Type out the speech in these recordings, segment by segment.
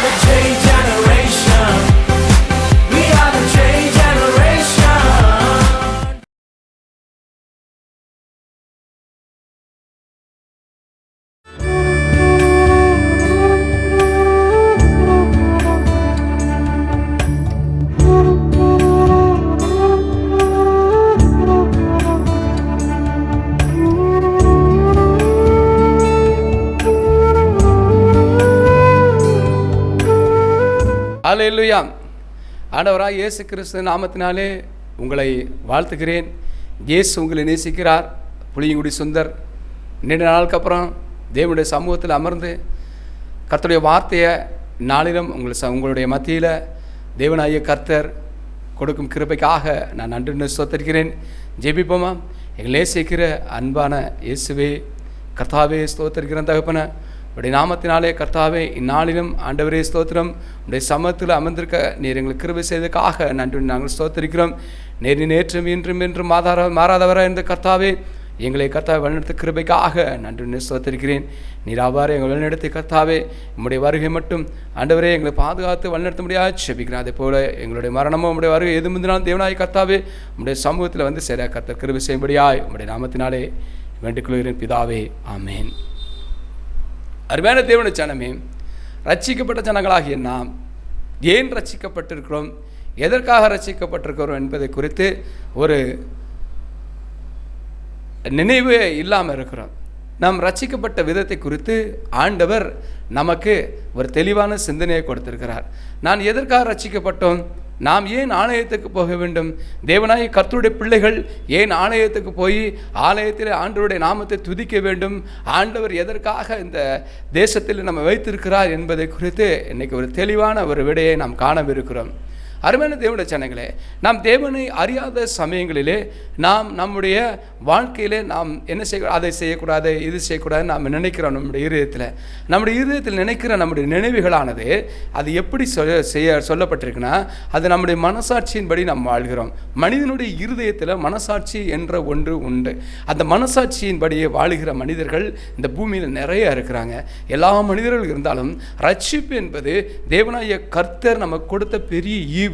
the change generation. We are the change generation. அல்லேலூயா. ஆண்டவராய் இயேசு கிறிஸ்து நாமத்தினாலே உங்களை வாழ்த்துகிறேன். இயேசு உங்களை நேசிக்கிறார். புளியங்குடி சுந்தர் நீண்ட நாளுக்கு அப்புறம் தேவனுடைய சமூகத்தில் அமர்ந்து கர்த்தருடைய வார்த்தையை நாளிலும் உங்களுடைய மத்தியில் தேவனாகிய கர்த்தர் கொடுக்கும் கிருபைக்காக நான் நன்றி ஸ்தோத்திரிக்கிறேன். ஜெபிப்போமா? எங்களை நேசிக்கிற அன்பான இயேசுவே, கர்த்தாவே ஸ்தோத்திரிக்கிறேன் தகப்பன. உடைய நாமத்தினாலே கர்த்தாவே இந்நாளிலும் ஆண்டவரே ஸ்தோத்திரம். உடைய சமூகத்தில் அமர்ந்திருக்க நீர் எங்களுக்கு கிருபை செய்ததுக்காக நன்றி நாங்கள் ஸ்தோத்திரிக்கிறோம். நேற்றும் இன்றும் என்றும் மாறாதவராக இருந்த கர்த்தாவே, எங்களை கர்த்தாவை வழிநடத்த கிருபைக்காக நன்றி ஸ்தோத்திரிக்கிறேன். நீர் அவ்வாறு எங்களை வழிநடத்தி கர்த்தாவே உம்முடைய வருகை மட்டும் ஆண்டவரே எங்களை பாதுகாத்து வழிநடத்த முடியாது செபிக்கிறேன். அதே போல் எங்களுடைய மரணமோ உம்முடைய வருகை எது முந்தினாலும் தேவனாய் கர்த்தாவே உம்முடைய சமூகத்தில் வந்து சரியாக கர்த்தர் கிருபை செய்யும்படியாய் உம்முடைய நாமத்தினாலே வேண்டிக் கொள்கிறேன் பிதாவே, ஆமேன். அருமையான தேவனுடைய ஜனமே, ரட்சிக்கப்பட்ட ஜனங்களாகிய நாம் ஏன் ரட்சிக்கப்பட்டிருக்கிறோம், எதற்காக ரட்சிக்கப்பட்டிருக்கிறோம் என்பதை குறித்து ஒரு நினைவு இல்லாமல் இருக்கிறோம். நாம் ரட்சிக்கப்பட்ட விதத்தை குறித்து ஆண்டவர் நமக்கு ஒரு தெளிவான சிந்தனையை கொடுத்திருக்கிறார். நான் எதற்காக ரட்சிக்கப்பட்டோம், நாம் ஏன் ஆலயத்துக்கு போக வேண்டும், தேவனாகிய கர்த்தருடைய பிள்ளைகள் ஏன் ஆலயத்துக்கு போய் ஆலயத்தில் ஆண்டவருடைய நாமத்தை துதிக்க வேண்டும், ஆண்டவர் எதற்காக இந்த தேசத்தில் நம்ம வைத்திருக்கிறார் என்பதை குறித்து இன்றைக்கி ஒரு தெளிவான ஒரு விடையை நாம் காணவிருக்கிறோம். அருமையான தேவனுடைய ஜனங்களே, நாம் தேவனை அறியாத சமயங்களிலே நாம் நம்முடைய வாழ்க்கையிலே நாம் என்ன செய்ய, அதை செய்யக்கூடாது இது செய்யக்கூடாது நாம் நினைக்கிறோம். நம்முடைய இருதயத்தில் நினைக்கிற நம்முடைய நினைவுகளானது அது எப்படி சொல்லப்பட்டிருக்குன்னா, அது நம்முடைய மனசாட்சியின்படி நாம் வாழ்கிறோம். மனிதனுடைய இருதயத்தில் மனசாட்சி என்ற ஒன்று உண்டு. அந்த மனசாட்சியின்படியே வாழுகிற மனிதர்கள் இந்த பூமியில் நிறைய இருக்கிறாங்க. எல்லா மனிதர்கள் இருந்தாலும் ரட்சிப்பு என்பது தேவனாகிய கர்த்தர் நமக்கு கொடுத்த பெரிய ஈவு.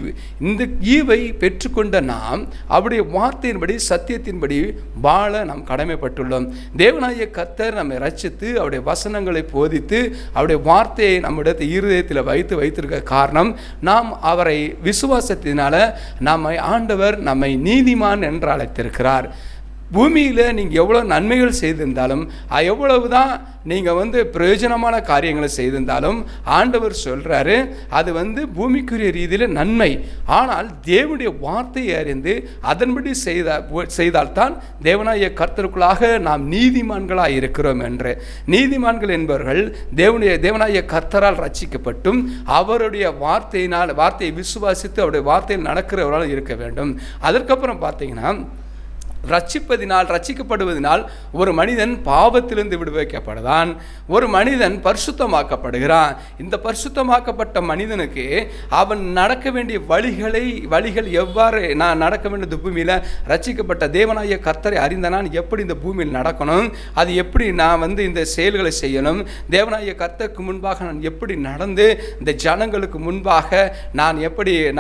இந்த ஈவை பெற்றுக்கொண்ட நாம் அவருடைய வார்த்தையின்படி சத்தியத்தின்படி வாழ நாம் கடமைப்பட்டுள்ளோம். தேவனாகிய கர்த்தர் நம்மை ரட்சித்து அவருடைய வசனங்களை போதித்து அவருடைய வார்த்தையை நம்முடைய இருதயத்தில் வைத்திருக்க காரணம், நாம் அவரை விசுவாசத்தினால ஆண்டவர் நம்மை நீதிமான் என்று அழைத்திருக்கிறார். பூமியில் நீங்கள் எவ்வளோ நன்மைகள் செய்திருந்தாலும், எவ்வளவு தான் நீங்கள் பிரயோஜனமான காரியங்களை செய்திருந்தாலும் ஆண்டவர் சொல்கிறாரு அது பூமிக்குரிய ரீதியில் நன்மை. ஆனால் தேவனுடைய வார்த்தையை அறிந்து அதன்படி செய்தால்தான் தேவனாகிய கர்த்தருக்குள்ளாக நாம் நீதிமான்களாக இருக்கிறோம் என்று. நீதிமான்கள் என்பவர்கள் தேவனாகிய கர்த்தரால் ரட்சிக்கப்பட்டும் அவருடைய வார்த்தையை விசுவாசித்து அவருடைய வார்த்தையில் நடக்கிறவரால் இருக்க வேண்டும். அதற்கப்புறம் பார்த்தீங்கன்னா, ரட்சிக்கப்படுவதனால் ஒரு மனிதன் பாவத்திலிருந்து விடுவிக்கப்படுதான், ஒரு மனிதன் பரிசுத்தமாக்கப்படுகிறான். இந்த பரிசுத்தமாக்கப்பட்ட மனிதனுக்கு அவன் நடக்க வேண்டிய வழிகள் எவ்வாறு நான் நடக்க வேண்டிய பூமியில் ரட்சிக்கப்பட்ட தேவனாகிய கர்த்தரை அறிந்த நான் எப்படி இந்த பூமியில் நடக்கணும், அது எப்படி நான் இந்த செயல்களை செய்யணும், தேவனாகிய கர்த்தருக்கு முன்பாக நான் எப்படி நடந்து இந்த ஜனங்களுக்கு முன்பாக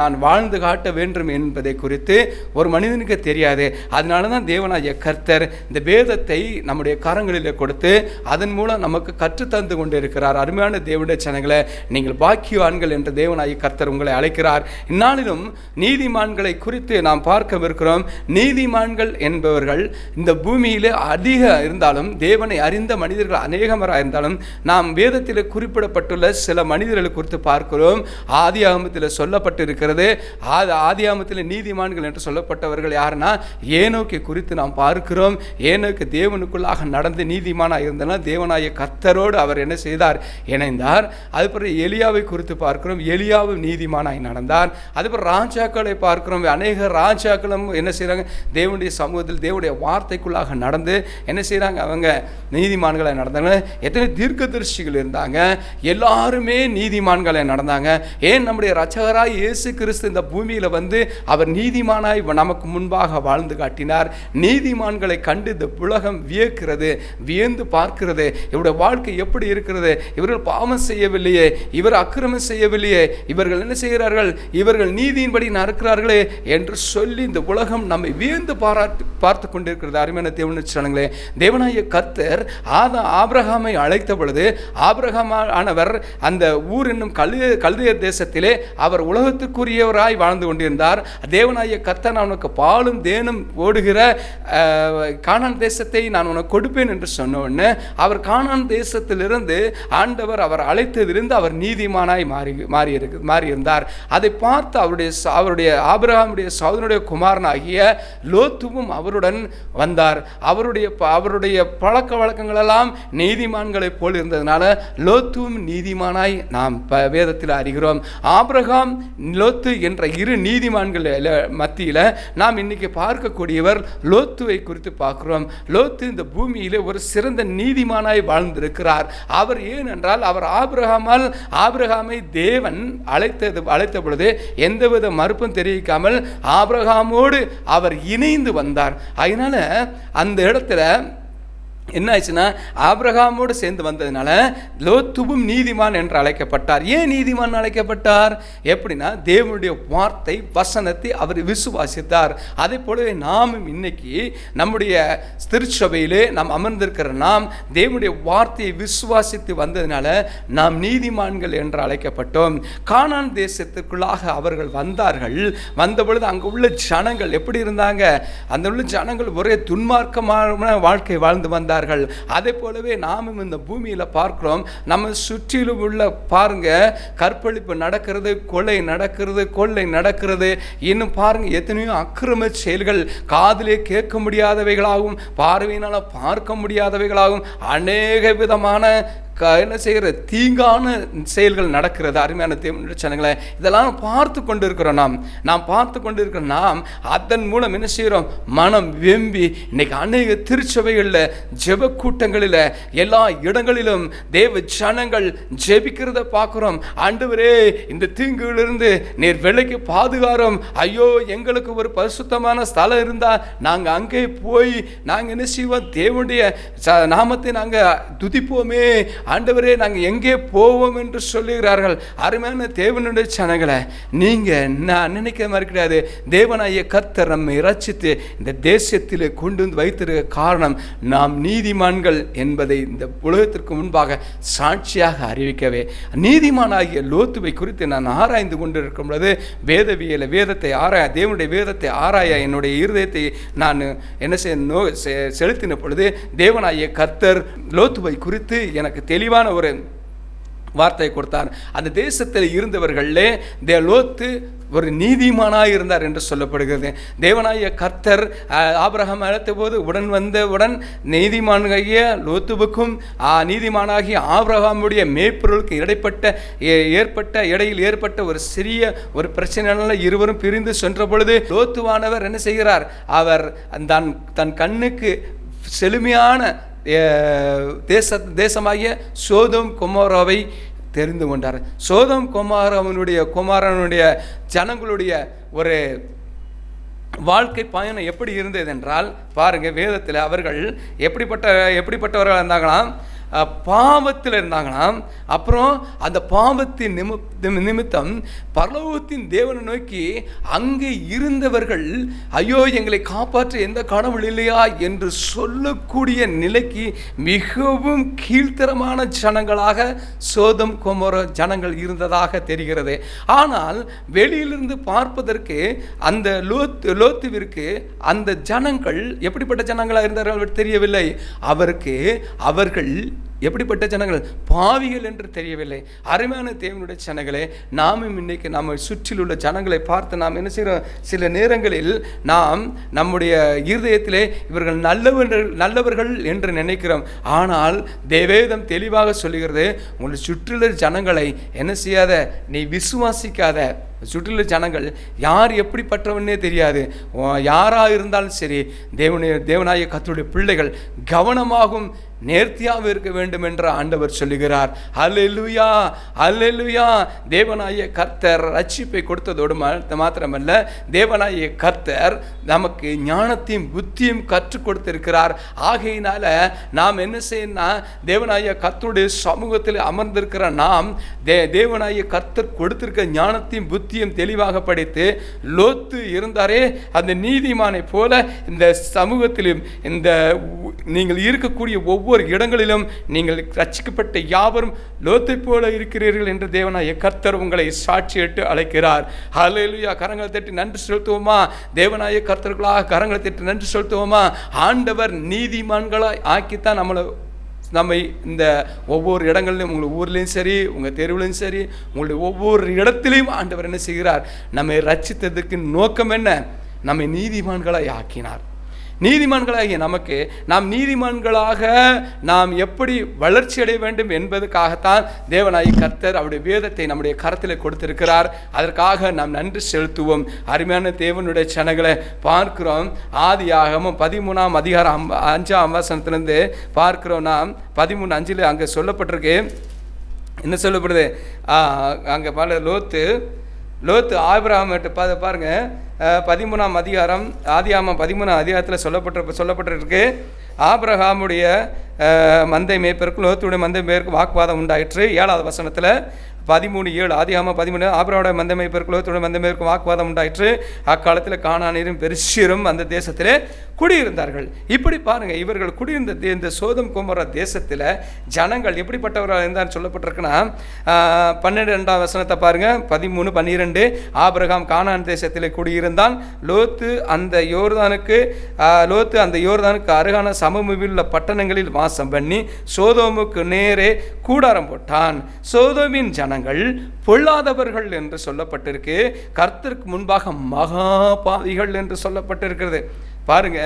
நான் வாழ்ந்து காட்ட வேண்டும் என்பதை குறித்து ஒரு மனிதனுக்கு தெரியாது. அதனால தான் தேவனாகிய கர்த்தர் இந்த வேதத்தை நம்முடைய கரங்களில் கொடுத்து அதன் மூலம் நமக்கு கற்றுத்தந்து கொண்டிருக்கிறார். அருமையான தேவனுடைய ஜனங்களே, நீங்கள் பாக்கியவான்கள் என்று தேவனாகிய கர்த்தர் உங்களை அழைக்கிறார். இந்நாளிலும் நீதிமான்களை குறித்து நாம் பார்க்கவிருக்கிறோம். நீதிமான்கள் என்பவர்கள் இந்த பூமியில் அதிக இருந்தாலும், தேவனை அறிந்த மனிதர்கள் அநேகமராக இருந்தாலும், நாம் வேதத்தில் குறிப்பிடப்பட்டுள்ள சில மனிதர்களை குறித்து பார்க்கிறோம். ஆதியாகமத்தில் சொல்லப்பட்டிருக்கிறது. ஆதியாகமத்தில் நீதிமான்கள் என்று சொல்லப்பட்டவர்கள் யாருன்னா, ஏனோக்கை குறித்து நாம் பார்க்கிறோம். ஏனோக்கு தேவனுக்குள்ளாக நடந்து நீதிமானாக இருந்தால் தேவனாகிய கர்த்தரோடு அவர் என்ன செய்தார், இணைந்தார். அதுபோல் எலியாவை குறித்து பார்க்கிறோம். எலியாவும் நீதிமானாய் நடந்தார். அதுபோல் ராஜாக்களை பார்க்கிறோம். அநேக ராஜாக்களும் என்ன செய்கிறாங்க, தேவனுடைய சமூகத்தில் தேவனுடைய வார்த்தைக்குள்ளாக நடந்து என்ன செய்கிறாங்க, அவங்க நீதிமான்களை நடந்தாங்க. எத்தனை தீர்க்கதரிசிகள் இருந்தாங்க, எல்லாருமே நீதிமான்களை நடந்தாங்க. ஏன் நம்முடைய இரட்சகராய் இயேசு கிறிஸ்து இந்த பூமியில் அவர் நீதிமானாய் நமக்கு முன்பாக வாழ்ந்து காட்டினார். நீதிமான்களை கண்டு இந்த உலகம் வியந்து பார்க்கிறது. இவருடைய வாழ்க்கை எப்படி இருக்கிறது, இவர்கள் பாவம் செய்யவில்லையே, இவர் அக்கிரமம் செய்யவில்லையே, இவர்கள் என்ன செய்கிறார்கள், இவர்கள் நீதியின்படி நடக்கிறார்களே என்று சொல்லி இந்த உலகம் நம்மை வியந்து பார்த்து கொண்டிருக்கிறது. அருமையான தேவனுடைய தேவனாகிய கர்த்தர் ஆபிரகாமை அழைத்த பொழுது, ஆபிரகாம் ஆனவர் அந்த ஊர் என்னும் கல்தேயர் தேசத்திலே அவர் உலகத்துக்குரியவராய் வாழ்ந்து கொண்டிருந்தார். தேவனாகிய கர்த்தர் நான் உனக்கு பாலும் தேனும் ஓடுகிற கானான் தேசத்தை நான் உனக்கு கொடுப்பேன் என்று சொன்ன உடனே அவர் கானான் தேசத்திலிருந்து ஆண்டவர் அவர் அழைத்ததிலிருந்து அவர் நீதிமானாய் மாறியிருந்தார். அதை பார்த்து அவருடைய ஆபிரகாமுடைய சகோதரனுடைய குமாரனாகிய லோத்துவும் அவருடன் வந்தார். அவருடைய பழக்க வழக்கங்கள் எல்லாம் நீதிமான்களைப் போல் இருந்ததுனால லோத்துவும் நீதிமானாய் நாம் வேதத்தில் அறிகிறோம். ஆபிரகாம் லோத்து என்ற இரு நீதிமான்கள் மத்தியில் நாம் இன்னைக்கு பார்க்கக்கூடியவர் லோத்துவை குறித்து பார்க்கிறோம். லோத்து இந்த பூமியிலே ஒரு சிறந்த நீதிமானாய் வாழ்ந்திருக்கிறார். அவர் ஏனென்றால் அவர் ஆபிரகாமை தேவன் அழைத்த பொழுது எந்தவித மறுப்பும் தெரிவிக்காமல் ஆபிரகாமோடு அவர் இணைந்து வந்தார். அதனால அந்த இடத்துல என்ன ஆச்சுன்னா, ஆபிரகாமோடு சேர்ந்து வந்ததுனால லோத்துவும் நீதிமான் என்று அழைக்கப்பட்டார். ஏன் நீதிமான் அழைக்கப்பட்டார்? எப்படின்னா, தேவனுடைய வார்த்தை வசனத்தை அவர் விசுவாசித்தார். அதே போலவே நாமும் இன்னைக்கு நம்முடைய திருச்சபையிலே நாம் அமர்ந்திருக்கிற நாம் தேவனுடைய வார்த்தையை விசுவாசித்து வந்ததுனால நாம் நீதிமான்கள் என்று அழைக்கப்பட்டோம். கானான் தேசத்திற்குள்ளாக அவர்கள் வந்தார்கள். வந்த பொழுது அங்கு உள்ள ஜனங்கள் எப்படி இருந்தாங்க? அந்த உள்ள ஜனங்கள் ஒரே துன்மார்க்கமான வாழ்க்கை வாழ்ந்து வந்தார்கள். அதே போலவே நாமும் இந்த பூமியில பார்க்கிறோம். நம்ம சுற்றிலும் உள்ள பாருங்க, கற்பழிப்பு நடக்கிறது, கொலை நடக்கிறது, இன்னும் பாருங்க எத்தனையோ அக்கிரம செயல்கள், காதிலே கேட்க முடியாதவைகளாகவும் பார்வையினால பார்க்க முடியாதவைகளாகவும் அநேக விதமான என்ன செய்கிற தீங்கான செயல்கள் நடக்கிறது. அருமையான தேவனுடைய இதெல்லாம் பார்த்து கொண்டிருக்கிறோம். நாம் பார்த்து கொண்டிருக்கிறோம். நாம் அதன் மூலம் என்ன செய்கிறோம்? மனம் வெம்பி இன்னைக்கு அநேக திருச்சபைகளில், ஜெப கூட்டங்களில், எல்லா இடங்களிலும் தேவ ஜனங்கள் ஜெபிக்கிறத பார்க்கிறோம். ஆண்டவரே, இந்த தீங்குகளிலிருந்து நீர் விலைக்கு பாதுகாரும். ஐயோ, எங்களுக்கு ஒரு பரிசுத்தமான ஸ்தலம் இருந்தா நாங்கள் அங்கே போய் நாங்கள் என்ன செய்வோம்? தேவனுடைய நாமத்தை நாங்கள் துதிப்போமே. ஆண்டவரே, நாங்கள் எங்கே போவோம் என்று சொல்லுகிறார்கள். அருமையான தேவனுடைய ஜனங்களே, நீங்கள் நான் நினைக்கிற மாதிரி கிடையாது. தேவனாகிய கர்த்தர் நம்மை ரட்சித்து இந்த தேசத்தில் கொண்டு வந்து வைத்திருக்க காரணம் நாம் நீதிமான்கள் என்பதை இந்த உலகத்திற்கு முன்பாக சாட்சியாக அறிவிக்கவே. நீதிமானாகிய லோத்துவை குறித்து நான் ஆராய்ந்து கொண்டிருக்கும் பொழுது வேதத்தை ஆராய, தேவனுடைய வேதத்தை ஆராய என்னுடைய இருதயத்தை நான் என்ன செலுத்தின பொழுது தேவனாகிய கர்த்தர் லோத்துவை குறித்து எனக்கு தெளிவான ஒரு வார்த்தை கொடுத்தார். அந்த தேசத்தில் இருந்தவர்களே லோத்து ஒரு நீதிமானாய் இருந்தார் என்று சொல்லப்படுகிறது. தேவனாகிய கர்த்தர் ஆபிரகாம் அழைத்த போது உடன் நீதிமானாகிய லோத்துவுக்கும் நீதிமானாகிய ஆபிரகாமுடைய மேய்ப்பொருளுக்கு இடையில் ஏற்பட்ட ஒரு சிறிய ஒரு பிரச்சனைனால இருவரும் பிரிந்து சென்ற பொழுது லோத்துவானவர் என்ன செய்கிறார்? அவர் தன் கண்ணுக்கு செழுமையான தேசமாகிய சோதோம் கொமோராவை தெரிந்து கொண்டார். சோதோம் குமாரனுடைய ஜனங்களுடைய ஒரு வாழ்க்கை பயணம் எப்படி இருந்தது என்றால் பாருங்க, வேதத்தில் அவர்கள் எப்படிப்பட்டவர்கள் இருந்தாங்களாம்? பாவத்தில் இருந்தாங்களாம். அப்புறம் அந்த பாவத்தின் நிமித்தம் பரலோகத்தின் தேவனை நோக்கி அங்கே இருந்தவர்கள், ஐயோ, எங்களை காப்பாற்ற எந்த கடவுள் இல்லையா என்று சொல்லக்கூடிய நிலைக்கு மிகவும் கீழ்த்தரமான ஜனங்களாக சோதம் கொமோர ஜனங்கள் இருந்ததாக தெரிகிறது. ஆனால் வெளியிலிருந்து பார்ப்பதற்கு அந்த லோத்துவிற்கு அந்த ஜனங்கள் எப்படிப்பட்ட ஜனங்களாக இருந்தார்கள் தெரியவில்லை. அவர்கள் எப்படிப்பட்ட ஜனங்கள்? பாவிகள் என்று தெரியவில்லை. அருமையான தேவனுடைய ஜனங்களே, நாமும் இன்னைக்கு நம்ம சுற்றிலுள்ள ஜனங்களை பார்த்து நாம் என்ன செய்கிறோம்? சில நேரங்களில் நாம் நம்முடைய இருதயத்திலே இவர்கள் நல்லவர்கள் என்று நினைக்கிறோம். ஆனால் வேதம் தெளிவாக சொல்லுகிறது, உங்களை சுற்றிலுள்ள ஜனங்களை என்ன செய்யாத, நீ விசுவாசிக்காத. சுற்றிலுள்ள ஜனங்கள் யார் எப்படிப்பட்டவன்னே தெரியாது. யாராக இருந்தாலும் சரி, தேவனாய கர்த்தருடைய பிள்ளைகள் கவனமாகவும் நேர்த்தியாக இருக்க வேண்டும் என்று ஆண்டவர் சொல்லுகிறார். அல்லேலூயா, அல்லேலூயா. தேவனாகிய கர்த்தர் ரட்சிப்பை கொடுத்ததோடு மாத்திரமல்ல, தேவனாகிய கர்த்தர் நமக்கு ஞானத்தையும் புத்தியும் கற்றுக் கொடுத்திருக்கிறார். ஆகையினால நாம் என்ன செய்யணும்னா, தேவனாகிய கர்த்தருடைய சமூகத்தில் அமர்ந்திருக்கிற நாம் தேவனாகிய கர்த்தர் கொடுத்திருக்க ஞானத்தையும் புத்தியும் தெளிவாக படித்து, லோத்து இருந்தாரே அந்த நீதிமானை போல இந்த சமூகத்திலும் இந்த நீங்கள் இருக்கக்கூடிய ஒவ்வொரு இடங்களிலும் நீங்கள் ரட்சிக்கப்பட்ட யாவரும் லோத்தை போல இருக்கிறீர்கள் என்று தேவனாகிய கர்த்தர் உங்களை சாட்சியிட்டு அழைக்கிறார். ஹல்லேலூயா. கரங்களை தட்டி நன்றி செலுத்துவோமா? தேவனாகிய கர்த்தர்களாக கரங்களை தட்டி நன்றி செலுத்துவோமா? ஆண்டவர் நீதிமான்களாய் ஆக்கித்தான் நம்மை இந்த ஒவ்வொரு இடங்களிலும், உங்கள் ஊர்லேயும் சரி, உங்கள் தெருவிலையும் சரி, உங்களுடைய ஒவ்வொரு இடத்திலையும் ஆண்டவர் என்ன செய்கிறார்? நம்மை ரட்சித்ததுக்கு நோக்கம் என்ன? நம்மை நீதிமான்களாய் ஆக்கினார். நீதிமான்களாகிய நமக்கு நாம் நீதிமான்களாக நாம் எப்படி வளர்ச்சி அடைய வேண்டும் என்பதற்காகத்தான் தேவனாகிய கர்த்தர் அவருடைய வேதத்தை நம்முடைய கரத்தில் கொடுத்திருக்கிறார். அதற்காக நாம் நன்றி செலுத்துவோம். அருமையான தேவனுடைய ஜனங்களை பார்க்கிறோம். ஆதியாகமம் 13ஆம் அதிகாரம் 5ஆம் வசனத்திலிருந்து பார்க்கிறோம். நாம் 13:5 அங்கே சொல்லப்பட்டிருக்கு. என்ன சொல்லப்படுது? அங்கே பாரு, லோத்து ஆபிரகாம் பாருங்க, 13ஆம் அதிகாரம், ஆதியாகமம் 13ஆம் அதிகாரத்தில் சொல்லப்பட்டிருக்கு. ஆபிரகாமுடைய மந்தை மேய்ப்பருக்கும் லோத்துடைய மந்தை மேய்ப்பருக்கும் வாக்குவாதம் உண்டாயிற்று. 7ஆவது வசனத்தில் 13:7 ஆதியாகமம் 13 ஆபிரகாமுடைய மந்தை மேய்ப்பருக்கும் லோத்துடைய மந்தை மேய்ப்பருக்கும் வாக்குவாதம் உண்டாயிற்று. அக்காலத்தில் கானானியரும் பெரிசியரும் அந்த தேசத்திலே குடியிருந்தார்கள். இப்படி பாருங்க, இவர்கள் குடியிருந்த இந்த சோதம் கொமோரா தேசத்தில் ஜனங்கள் எப்படிப்பட்டவர்கள் இருந்தான்னு சொல்லப்பட்டிருக்குன்னா, 12ஆம் வசனத்தை பாருங்க. 13:12 ஆபிரகாம் கானான் தேசத்தில் குடியிருந்தான். லோத்து அந்த யோர்தானுக்கு அருகான சமபூமியில் உள்ள பட்டணங்களில் வாசம் பண்ணி சோதோமுக்கு நேரே கூடாரம் போட்டான். சோதோமின் ஜனங்கள் பொல்லாதவர்கள் என்று சொல்லப்பட்டிருக்கு. கர்த்தருக்கு முன்பாக மகா பாவிகள் என்று சொல்லப்பட்டிருக்கிறது. பாருங்க,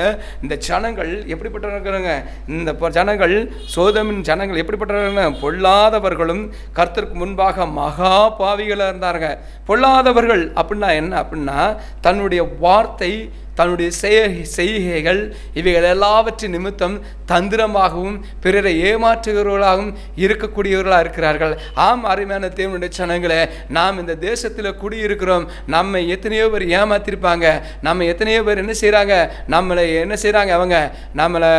இந்த ஜனங்கள் எப்படிப்பட்டவர்கள்? இந்த ஜனங்கள், சோதமின் ஜனங்கள் எப்படிப்பட்டவர்கள்? பொல்லாதவர்களும் கர்த்தருக்கு முன்பாக மகா பாவிகளாக இருந்தாங்க. பொல்லாதவர்கள் அப்படின்னா என்ன? அப்படின்னா தன்னுடைய வார்த்தை, தன்னுடைய செய்கைகள் இவைகள் எல்லாவற்றின் நிமித்தம் தந்திரமாகவும் பிறரை ஏமாற்றுகிறவர்களாகவும் இருக்கக்கூடியவர்களாக இருக்கிறார்கள். ஆம், அருமையான தேவனுடைய ஜனங்களே, நாம் இந்த தேசத்தில் குடியிருக்கிறோம். நம்ம எத்தனையோ பேர் ஏமாத்திருப்பாங்க. நம்ம எத்தனையோ பேர் என்ன செய்கிறாங்க? அவங்க நம்மளை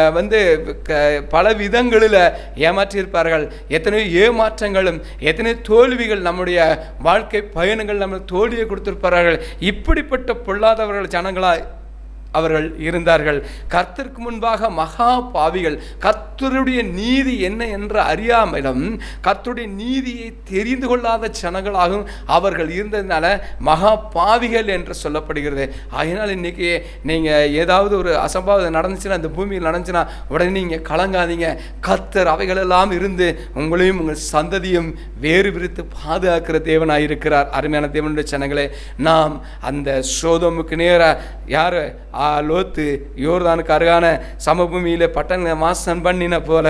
பல விதங்களில் ஏமாற்றியிருப்பார்கள். எத்தனையோ ஏமாற்றங்களும் எத்தனையோ தோல்விகள், நம்முடைய வாழ்க்கை பயணங்கள் நம்ம தோல்வியை கொடுத்திருப்பார்கள். இப்படிப்பட்ட பொல்லாதவர்கள் ஜனங்களாய் அவர்கள் இருந்தார்கள். கர்த்தருக்கு முன்பாக மகா பாவிகள், கர்த்தருடைய நீதி என்ன என்று அறியாமலும் கர்த்தருடைய நீதியை தெரிந்து கொள்ளாத ஜனங்களாகவும் அவர்கள் இருந்ததுனால மகா பாவிகள் என்று சொல்லப்படுகிறது. அதனால் இன்னைக்கு நீங்கள் ஏதாவது ஒரு அசம்பாவிதம் நடந்துச்சுன்னா, இந்த பூமியில் நடந்துச்சுன்னா உடனே நீங்கள் கலங்காதீங்க. கர்த்தர் அவைகளெல்லாம் இருந்து உங்களையும் உங்கள் சந்ததியும் வேறு பிரித்து பாதுகாக்கிற தேவனாயிருக்கிறார். அருமையான தேவனுடைய ஜனங்களே, நாம் அந்த சோதோமுக்கு நேராக யார்? லோத்து யோர்தானுக்கு அருகான சமபூமியில் பட்டண வாசம் பண்ணின போல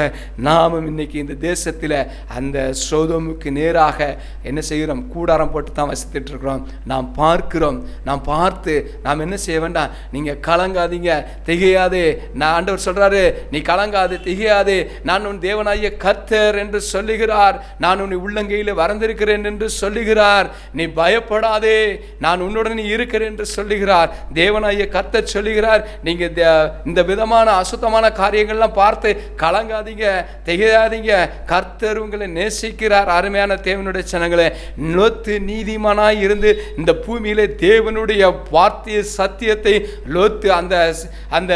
நாமும் இன்னைக்கு இந்த தேசத்தில் அந்த சோதோமுக்கு நேராக என்ன செய்கிறோம்? கூடாரம் போட்டு தான் வசித்துட்டு இருக்கிறோம். நாம் பார்க்கிறோம். நாம் பார்த்து நாம் என்ன செய்ய வேண்டாம்? நீங்கள் கலங்காதீங்க, திகையாதே. நான் ஆண்டவர் சொல்றாரு, நீ கலங்காது, திகையாதே, நான் உன் தேவனாகிய கர்த்தர் என்று சொல்லுகிறார். நான் உன்னை உள்ளங்கையில் வரைந்திருக்கிறேன் என்று சொல்லுகிறார். நீ பயப்படாதே, நான் உன்னுடன் இருக்கிறேன் என்று சொல்லுகிறார். தேவனாகிய கர்த்தர் சொல்லுகிறார். நீங்க இந்த விதமான அசுத்தமான காரியங்கள்லாம் பார்த்து கலங்காதீங்க, திகையாதீங்க. கர்த்தர் உங்களை நேசிக்கிறார். அருமையான தேவனுடைய ஜனங்களே, லோத்து நீதிமானாய் இருந்து இந்த பூமியிலே தேவனுடைய வார்த்தை சத்தியத்தை லோத்து அந்த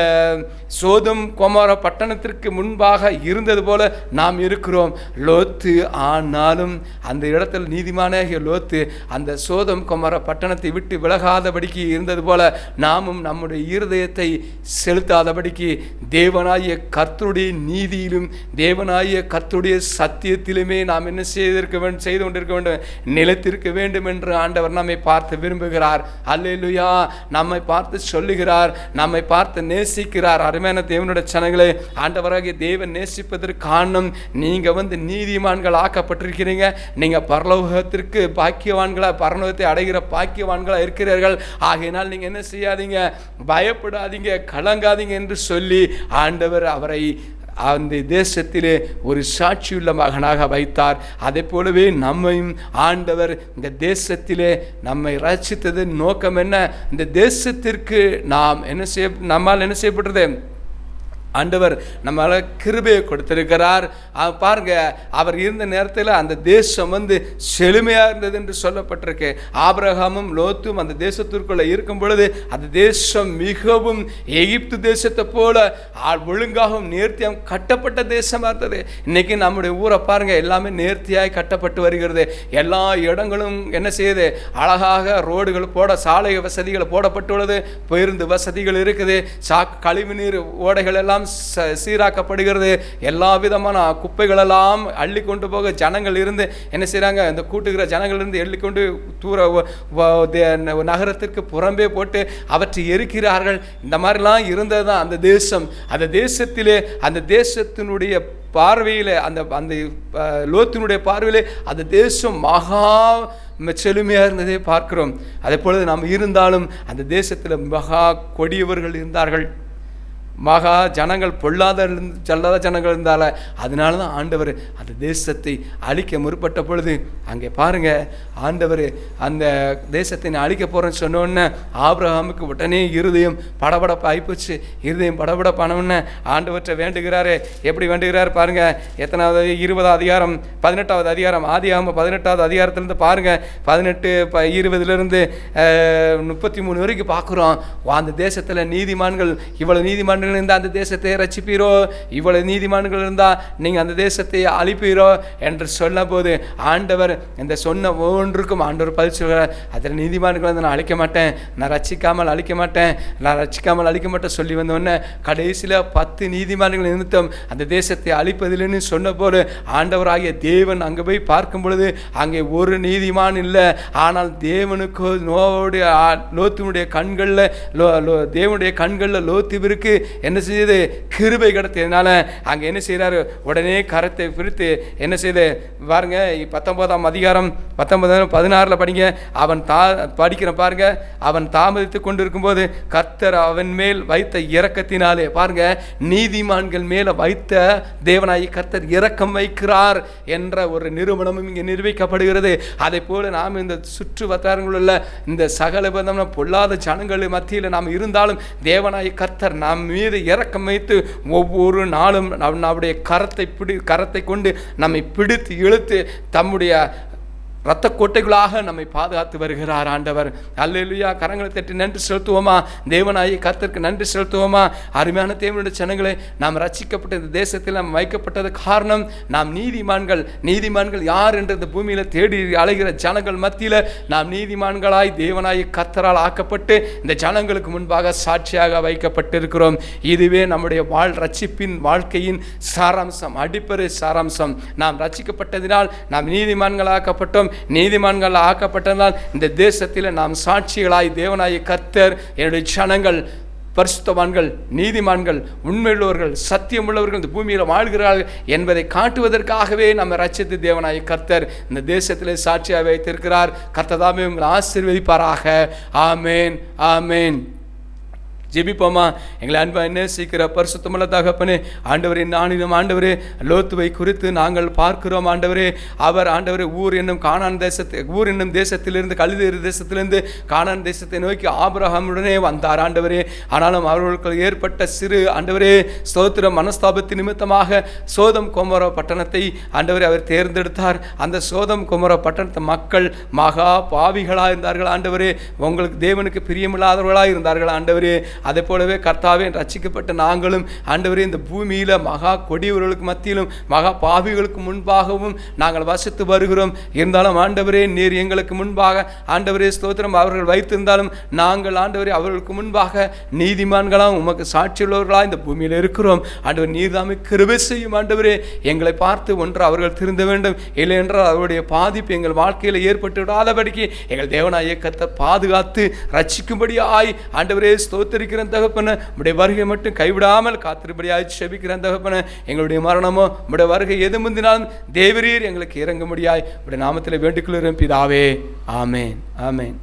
சோதம் கொமோரா பட்டணத்திற்கு முன்பாக இருந்தது போல நாம் இருக்கிறோம். லோத்து ஆனாலும் அந்த இடத்தில் நீதிமானாகிய லோத்து அந்த சோதம் கொமோரா பட்டணத்தை விட்டு விலகாதபடிக்கு இருந்தது போல நாமும் நம்முடைய இருதயத்தை செலுத்தாதபடிக்கு தேவனாகிய கர்த்தருடைய நீதியிலும் தேவனாகிய கர்த்தருடைய சத்தியத்திலுமே நாம் என்ன செய்து கொண்டிருக்க வேண்டும்? நிலைத்திருக்க வேண்டும் என்று ஆண்டவர் நம்மை பார்த்து விரும்புகிறார். அல்லேலூயா. நம்மை பார்த்து சொல்லுகிறார், நம்மை பார்த்து நேசிக்கிறார். அருமையான தேவனுடைய ஜனங்களே, ஆண்டவராகிய தேவன் நேசிப்பதற்கு காரணம், நீங்க நீதிமான்கள் ஆக்கப்பட்டிருக்கிறீங்க. நீங்க பரலோகத்திற்கு பாக்கியவான்களா, பரலோகத்தை அடைகிற பாக்கியவான்களா இருக்கிறீர்கள். ஆகையினால் நீங்க என்ன செய்யாதீங்க? பயப்படாதீங்க, கலங்காதீங்க என்று சொல்லி ஆண்டவர் அவரை அந்த தேசத்திலே ஒரு சாட்சியுள்ள மகனாக வைத்தார். அதே போலவே நம்மையும் ஆண்டவர் இந்த தேசத்திலே நம்மை ரட்சித்ததன் நோக்கம் என்ன? இந்த தேசத்திற்கு நம்மால் என்ன செய்யப்பட்டது? ஆண்டவர் நம்மள கிருபையை கொடுத்திருக்கிறார். பாருங்க, அவர் இருந்த நேரத்தில் அந்த தேசம் செழுமையாக இருந்தது என்று சொல்லப்பட்டிருக்கு. ஆபிரகாமும் லோத்தும் அந்த தேசத்திற்குள்ள இருக்கும் பொழுது அந்த தேசம் மிகவும் எகிப்து தேசத்தை போல ஒழுங்காகவும் நேர்த்தியாகவும் கட்டப்பட்ட தேசமாக இருந்தது. இன்னைக்கு நம்முடைய ஊரை பாருங்க, எல்லாமே நேர்த்தியாய் கட்டப்பட்டு வருகிறது. எல்லா இடங்களும் என்ன செய்யுது? அழகாக ரோடுகள் சாலை வசதிகள் போடப்பட்டுள்ளது. பேருந்து வசதிகள் இருக்குது. கழிவுநீர் ஓடைகள் எல்லாம் சீராக்கப்படுகிறது. எல்லா விதமான குப்பைகளெல்லாம் அள்ளி கொண்டு போக ஜனங்கள் இருந்து என்ன செய்கிறாங்க? இந்த கூட்டுகிற ஜனங்கள் இருந்து எள்ளிக்கொண்டு தூர நகரத்திற்கு புறம்பே போட்டு அவற்றை எரிக்கிறார்கள். இந்த மாதிரிலாம் இருந்தது தான் அந்த தேசம். அந்த தேசத்திலே அந்த தேசத்தினுடைய பார்வையில் அந்த லோத்தினுடைய பார்வையிலே அந்த தேசம் மகா செழுமையாக இருந்ததே பார்க்கிறோம். அதே பொழுது நாம் இருந்தாலும் அந்த தேசத்தில் மகா கொடியவர்கள் இருந்தார்கள். மகா ஜனங்கள் சொல்லாத ஜனங்கள் இருந்தால அதனால தான் ஆண்டவர் அந்த தேசத்தை அழிக்க முற்பட்ட பொழுது அங்கே பாருங்க, ஆண்டவர் அந்த தேசத்தை அழிக்க போறேன்னு சொன்னோன்னே ஆபிரகாமுக்கு உடனே இருதயம் படபடப்பு ஆயிப்போச்சு. இருதயம் படபடப்பானவொன்னே ஆண்டவற்றை வேண்டுகிறாரு. எப்படி வேண்டுகிறார் பாருங்க. எத்தனாவது? 20வது அதிகாரம் 18வது அதிகாரம் ஆதியாகமம் 18வது அதிகாரத்திலிருந்து பாருங்க. 18 20லிருந்து 33 வரைக்கும் பார்க்குறோம். அந்த தேசத்தில் நீதிமான்கள், இவ்வளவு நீதிமான்கள் இருந்தால் அந்த தேசத்தை ரட்சிப்பீரோ, இவ்வளவு நீதிமான்கள் இருந்தால் நீங்கள் அந்த தேசத்தை அழிப்பீரோ என்று சொன்ன போது ஆண்டவர் இந்த சொன்ன ஒவ்வொன்றுக்கும் ஆண்டவர் பதில் சொல்கிறார். அதில் நீதிமான்களை நான் அழிக்க மாட்டேன், நான் ரட்சிக்காமல் அழிக்க மாட்டேன் சொல்லி வந்தோடனே கடைசியில் 10 நீதிமான்கள் நிமித்தம் அந்த தேசத்தை அழிப்பதில்லைன்னு சொன்ன போது ஆண்டவராகிய தேவன் அங்கே போய் பார்க்கும் பொழுது அங்கே ஒரு நீதிமான் இல்லை. ஆனால் தேவனுக்கு லோத்துனுடைய கண்களில் தேவனுடைய கண்களில் லோத்துவிற்கு என்ன செய்யுது? கிருபை கிடைத்ததுனால அங்கே என்ன செய்கிறாரு? உடனே கரத்தை பிரித்து என்ன செய்து பாருங்க. 19ஆம் அதிகாரம் 16 படிங்க. அவன் படிக்கிற பாருங்க. அவன் தாமதித்து கொண்டிருக்கும் போது கர்த்தர் அவன் மேல் வைத்த இரக்கத்தினாலே, பாருங்க, நீதிமான்கள் மேல வைத்த தேவனாகி கர்த்தர் இரக்கம் வைக்கிறார் என்ற ஒரு நிறுவனமும் இங்கே நிரூபிக்கப்படுகிறது. அதை போல நாம் இந்த சுற்று வட்டாரங்கள் உள்ள இந்த சகல பொல்லாத ஜனங்கள் மத்தியில் நாம் இருந்தாலும் தேவனாகி கர்த்தர் நாம் மீது இரக்கம் வைத்து ஒவ்வொரு நாளும் அவருடைய கரத்தை கொண்டு நம்மை பிடித்து இழுத்து தம்முடைய இரத்த கோட்டைகளாக நம்மை பாதுகாத்து வருகிறார் ஆண்டவர். அல்லேலூயா. கரங்களை தட்டி நன்றி செலுத்துவோமா? தேவனாகிய கர்த்தருக்கு நன்றி செலுத்துவோமா? அருமையான தேவனுடைய ஜனங்களே, நாம் ரட்சிக்கப்பட்ட இந்த தேசத்தில் நாம் வைக்கப்பட்டது காரணம் நாம் நீதிமான்கள் யார் என்ற இந்த பூமியில் தேடி அலைகிற ஜனங்கள் மத்தியில் நாம் நீதிமான்களாய் தேவனாகிய கர்த்தரால் ஆக்கப்பட்டு இந்த ஜனங்களுக்கு முன்பாக சாட்சியாக வைக்கப்பட்டிருக்கிறோம். இதுவே நம்முடைய ரட்சிப்பின் வாழ்க்கையின் சாராம்சம், அடிப்படை சாராம்சம். நாம் ரட்சிக்கப்பட்டதினால் நாம் நீதிமான்களாக்கப்பட்டோம். நீதிமான்கள் ஆக்கப்பட்டதால் இந்த தேசத்தில் நாம் சாட்சிகளாய் தேவனாகிய கர்த்தர் என்னுடைய ஜனங்கள் பரிசுத்தவான்கள், நீதிமான்கள், உண்மையுள்ளவர்கள், சத்தியமுள்ளவர்கள் இந்த பூமியில் வாழ்கிறார்கள் என்பதை காட்டுவதற்காகவே நம்ம ரட்சித்து தேவனாகிய கர்த்தர் இந்த தேசத்திலே சாட்சியாக வைத்திருக்கிறார். கர்த்தர் உங்களை ஆசீர்வதிப்பாராக. ஆமேன், ஆமேன். ஜெபிப்போமா? எங்களை அன்பா நேசிக்கிற பரிசுத்தமுள்ள தகப்பனே, ஆண்டவரே, நானிலும் ஆண்டவரே லோத்துவை குறித்து நாங்கள் பார்க்கிறோம். ஆண்டவரே, அவர் ஆண்டவரே ஊர் என்னும் தேசத்திலிருந்து கல்தேயர் தேசத்திலிருந்து கானான் தேசத்தை நோக்கி ஆபிரகாமுடனே வந்தார் ஆண்டவரே. ஆனாலும் அவர்களுக்கு ஏற்பட்ட சிறு ஆண்டவரே ஸ்தோத்திர மனஸ்தாபத்தின் நிமித்தமாக சோதம் கொமோரா பட்டணத்தை ஆண்டவரே அவர் தேர்ந்தெடுத்தார். அந்த சோதம் கொமோரா பட்டணத்து மக்கள் மகா பாவிகளாக இருந்தார்கள் ஆண்டவரே. உங்களுக்கு தேவனுக்கு பிரியமில்லாதவர்களாக இருந்தார்கள் ஆண்டவரே. அதே போலவே கர்த்தாவே, ரட்சிக்கப்பட்ட நாங்களும் ஆண்டவரே இந்த பூமியில் மகா கொடியவர்களுக்கு மத்தியிலும் மகா பாவிகளுக்கு முன்பாகவும் நாங்கள் வசித்து வருகிறோம். இருந்தாலும் ஆண்டவரே, நீர் எங்களுக்கு முன்பாக ஆண்டவரே ஸ்தோத்திரம் அவர்கள் வைத்திருந்தாலும் நாங்கள் ஆண்டவரே அவர்களுக்கு முன்பாக நீதிமான்களாம் உமக்கு சாட்சியுள்ளவர்களாக இந்த பூமியில் இருக்கிறோம். ஆண்டவர் நீர் தாமே கிருபை செய்யும் ஆண்டவரே. எங்களை பார்த்து ஒன்று அவர்கள் திருந்த வேண்டும், இல்லை என்றால் அவருடைய பாதிப்பு எங்கள் வாழ்க்கையில் ஏற்பட்டு விடாதபடிக்கு எங்கள் தேவனாகிய கர்த்தர் பாதுகாத்து ரட்சிக்கும்படியாய் ஆண்டவரே ஸ்தோத்திரிக்கிறேன் தகப்பனே. உம்முடைய வருகை மட்டும் கைவிடாமல் காத்திருப்படியாய் செபிக்கிறேன் தகப்பனே. எங்களுடைய மரணமோ உம்முடைய வருகை எது முந்தினாலும் தேவரீர் எங்களுக்கு இறங்கும்படியாய் உம்முடைய நாமத்தில் வேண்டிக் கொள்கிறேன் பிதாவே. ஆமேன், ஆமேன்.